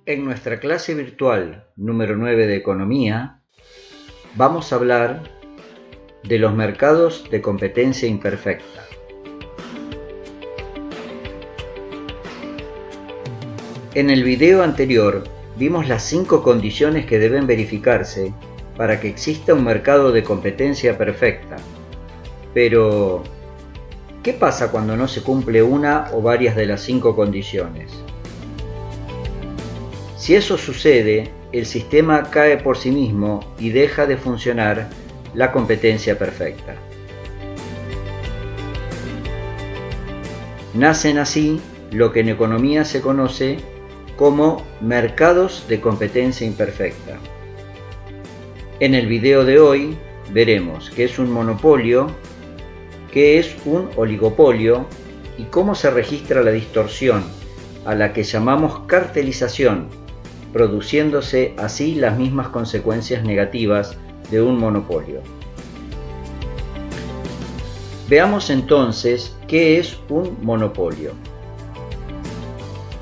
En nuestra clase virtual número 9 de Economía, vamos a hablar de los mercados de competencia imperfecta. En el video anterior vimos las 5 condiciones que deben verificarse para que exista un mercado de competencia perfecta. Pero, ¿qué pasa cuando no se cumple una o varias de las 5 condiciones? Si eso sucede, el sistema cae por sí mismo y deja de funcionar la competencia perfecta. Nacen así lo que en economía se conoce como mercados de competencia imperfecta. En el video de hoy veremos qué es un monopolio, qué es un oligopolio y cómo se registra la distorsión, a la que llamamos cartelización, produciéndose así las mismas consecuencias negativas de un monopolio. Veamos entonces qué es un monopolio.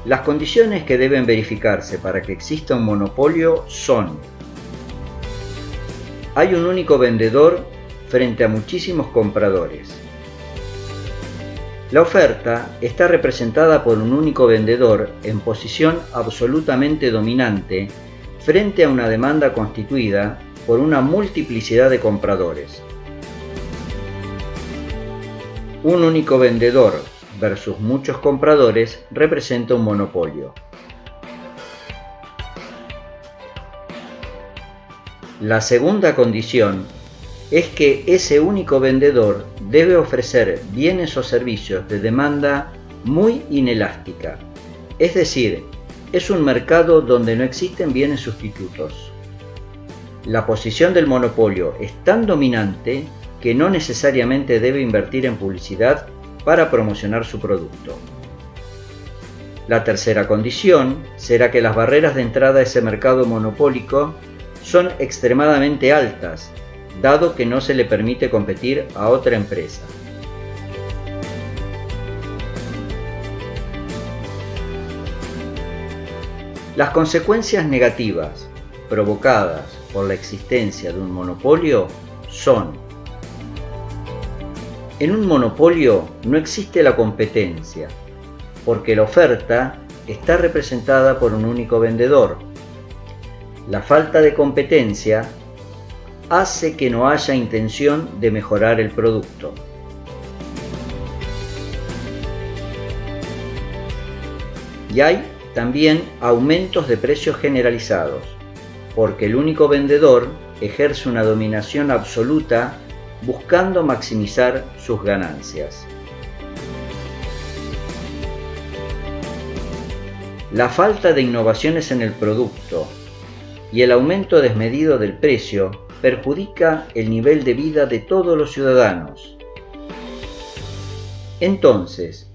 Las condiciones que deben verificarse para que exista un monopolio son: hay un único vendedor frente a muchísimos compradores. La oferta está representada por un único vendedor en posición absolutamente dominante frente a una demanda constituida por una multiplicidad de compradores. Un único vendedor versus muchos compradores representa un monopolio. La segunda condición es que ese único vendedor debe ofrecer bienes o servicios de demanda muy inelástica, es decir, es un mercado donde no existen bienes sustitutos. La posición del monopolio es tan dominante que no necesariamente debe invertir en publicidad para promocionar su producto. La tercera condición será que las barreras de entrada a ese mercado monopólico son extremadamente altas, dado que no se le permite competir a otra empresa. Las consecuencias negativas provocadas por la existencia de un monopolio son: en un monopolio no existe la competencia, porque la oferta está representada por un único vendedor. La falta de competencia hace que no haya intención de mejorar el producto. Y hay también aumentos de precios generalizados, porque el único vendedor ejerce una dominación absoluta buscando maximizar sus ganancias. La falta de innovaciones en el producto y el aumento desmedido del precio perjudica el nivel de vida de todos los ciudadanos. Entonces,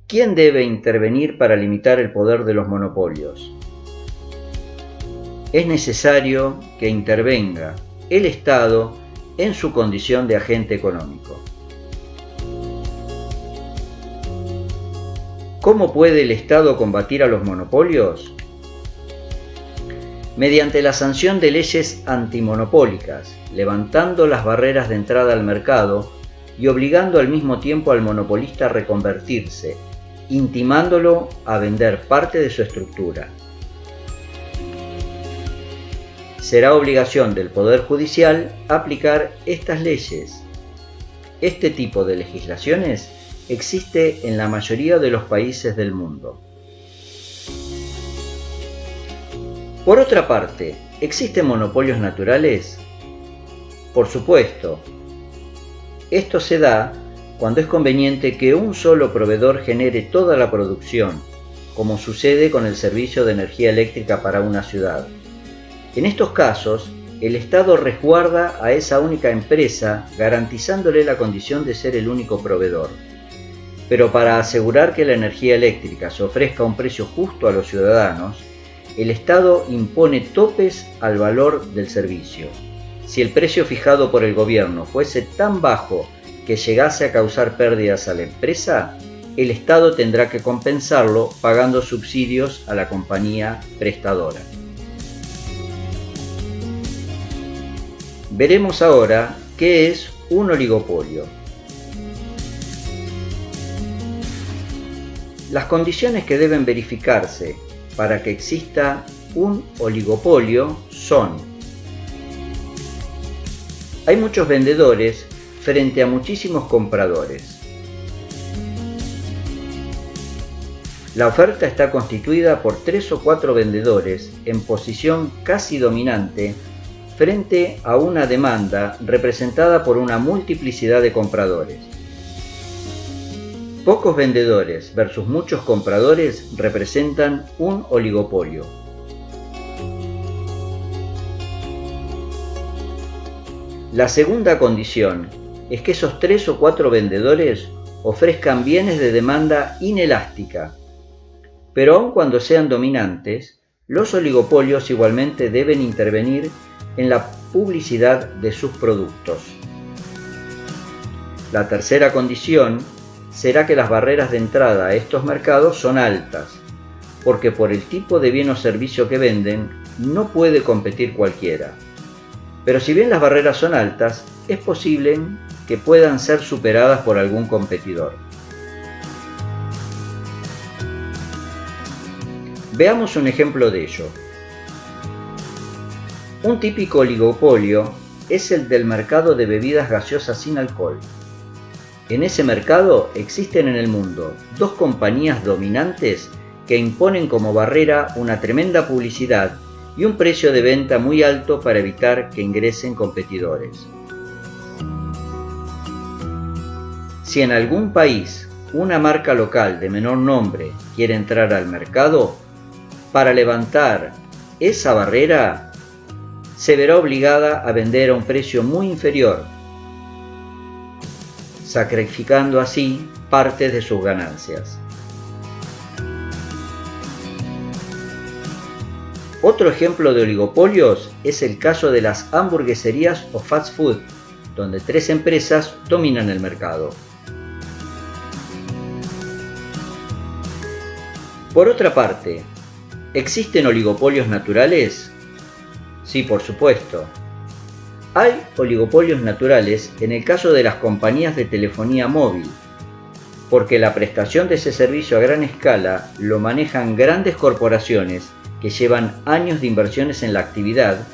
¿quién debe intervenir para limitar el poder de los monopolios? Es necesario que intervenga el Estado en su condición de agente económico. ¿Cómo puede el Estado combatir a los monopolios? Mediante la sanción de leyes antimonopólicas, levantando las barreras de entrada al mercado y obligando al mismo tiempo al monopolista a reconvertirse, intimándolo a vender parte de su estructura. Será obligación del Poder Judicial aplicar estas leyes. Este tipo de legislaciones existe en la mayoría de los países del mundo. Por otra parte, ¿existen monopolios naturales? Por supuesto. Esto se da cuando es conveniente que un solo proveedor genere toda la producción, como sucede con el servicio de energía eléctrica para una ciudad. En estos casos, el Estado resguarda a esa única empresa, garantizándole la condición de ser el único proveedor. Pero para asegurar que la energía eléctrica se ofrezca a un precio justo a los ciudadanos, el Estado impone topes al valor del servicio. Si el precio fijado por el gobierno fuese tan bajo que llegase a causar pérdidas a la empresa, el Estado tendrá que compensarlo pagando subsidios a la compañía prestadora. Veremos ahora qué es un oligopolio. Las condiciones que deben verificarse para que exista un oligopolio son: hay muchos vendedores frente a muchísimos compradores. La oferta está constituida por 3 o 4 vendedores en posición casi dominante frente a una demanda representada por una multiplicidad de compradores. Pocos vendedores versus muchos compradores representan un oligopolio. La segunda condición es que esos 3 o 4 vendedores ofrezcan bienes de demanda inelástica, pero aun cuando sean dominantes, los oligopolios igualmente deben intervenir en la publicidad de sus productos. La tercera condición será que las barreras de entrada a estos mercados son altas, porque por el tipo de bien o servicio que venden no puede competir cualquiera. Pero si bien las barreras son altas, es posible que puedan ser superadas por algún competidor. Veamos un ejemplo de ello. Un típico oligopolio es el del mercado de bebidas gaseosas sin alcohol. En ese mercado existen en el mundo 2 compañías dominantes que imponen como barrera una tremenda publicidad y un precio de venta muy alto para evitar que ingresen competidores. Si en algún país una marca local de menor nombre quiere entrar al mercado, para levantar esa barrera se verá obligada a vender a un precio muy inferior, sacrificando así parte de sus ganancias. Otro ejemplo de oligopolios es el caso de las hamburgueserías o fast food, donde 3 empresas dominan el mercado. Por otra parte, ¿existen oligopolios naturales? Sí, por supuesto. Hay oligopolios naturales en el caso de las compañías de telefonía móvil, porque la prestación de ese servicio a gran escala lo manejan grandes corporaciones que llevan años de inversiones en la actividad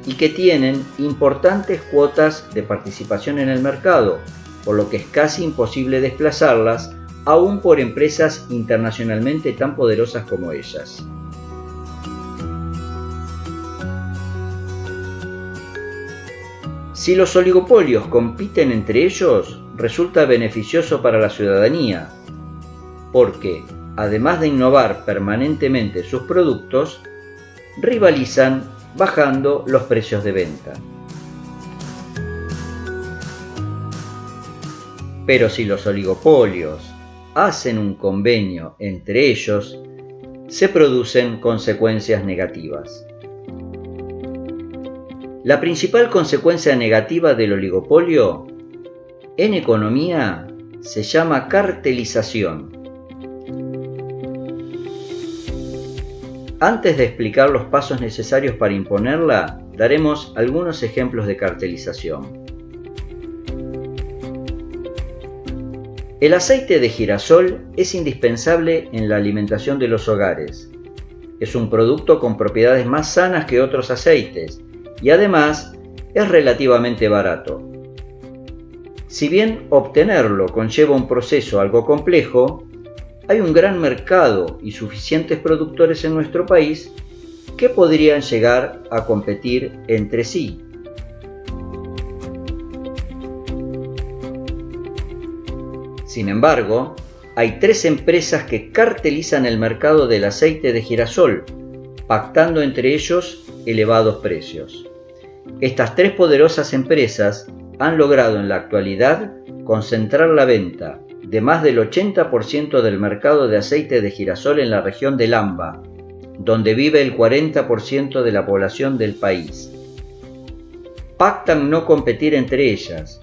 y que tienen importantes cuotas de participación en el mercado, por lo que es casi imposible desplazarlas, aún por empresas internacionalmente tan poderosas como ellas. Si los oligopolios compiten entre ellos, resulta beneficioso para la ciudadanía, porque, además de innovar permanentemente sus productos, rivalizan bajando los precios de venta. Pero si los oligopolios hacen un convenio entre ellos, se producen consecuencias negativas. La principal consecuencia negativa del oligopolio en economía se llama cartelización. Antes de explicar los pasos necesarios para imponerla, daremos algunos ejemplos de cartelización. El aceite de girasol es indispensable en la alimentación de los hogares. Es un producto con propiedades más sanas que otros aceites y además es relativamente barato. Si bien obtenerlo conlleva un proceso algo complejo, hay un gran mercado y suficientes productores en nuestro país que podrían llegar a competir entre sí. Sin embargo, hay 3 empresas que cartelizan el mercado del aceite de girasol, pactando entre ellos elevados precios. Estas 3 poderosas empresas han logrado en la actualidad concentrar la venta de más del 80% del mercado de aceite de girasol en la región del Amba, donde vive el 40% de la población del país. Pactan no competir entre ellas,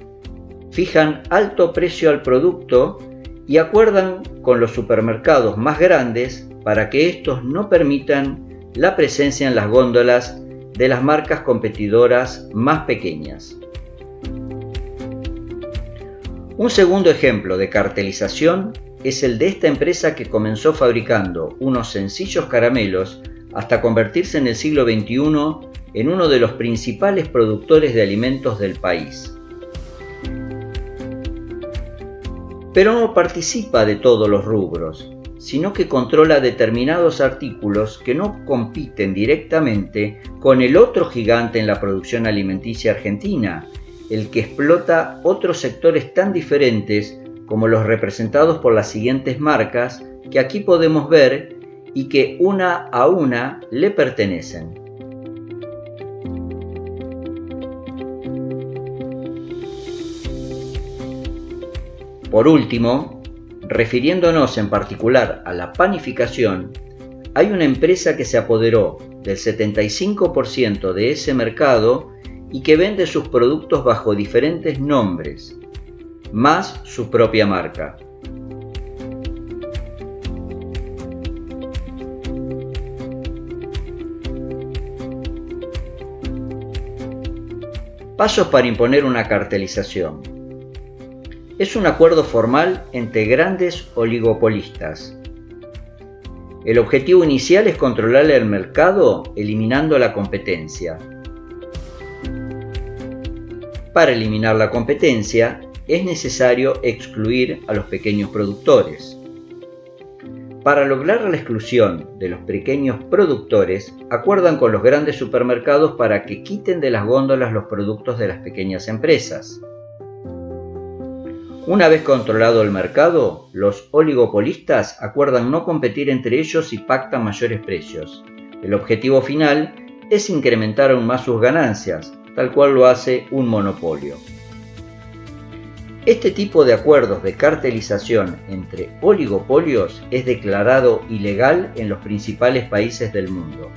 fijan alto precio al producto y acuerdan con los supermercados más grandes para que estos no permitan la presencia en las góndolas de las marcas competidoras más pequeñas. Un segundo ejemplo de cartelización es el de esta empresa que comenzó fabricando unos sencillos caramelos hasta convertirse en el siglo XXI en uno de los principales productores de alimentos del país. Pero no participa de todos los rubros, sino que controla determinados artículos que no compiten directamente con el otro gigante en la producción alimenticia argentina, el que explota otros sectores tan diferentes como los representados por las siguientes marcas que aquí podemos ver y que una a una le pertenecen. Por último, refiriéndonos en particular a la panificación, hay una empresa que se apoderó del 75% de ese mercado y que vende sus productos bajo diferentes nombres, más su propia marca. Pasos para imponer una cartelización. Es un acuerdo formal entre grandes oligopolistas. El objetivo inicial es controlar el mercado eliminando la competencia. Para eliminar la competencia es necesario excluir a los pequeños productores. Para lograr la exclusión de los pequeños productores, acuerdan con los grandes supermercados para que quiten de las góndolas los productos de las pequeñas empresas. Una vez controlado el mercado, los oligopolistas acuerdan no competir entre ellos y pactan mayores precios. El objetivo final es incrementar aún más sus ganancias, tal cual lo hace un monopolio. Este tipo de acuerdos de cartelización entre oligopolios es declarado ilegal en los principales países del mundo.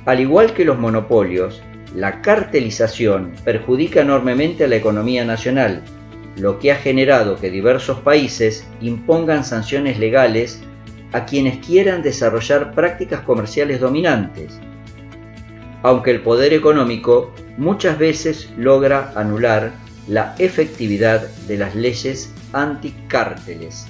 Al igual que los monopolios, la cartelización perjudica enormemente a la economía nacional, lo que ha generado que diversos países impongan sanciones legales a quienes quieran desarrollar prácticas comerciales dominantes, aunque el poder económico muchas veces logra anular la efectividad de las leyes anticárteles.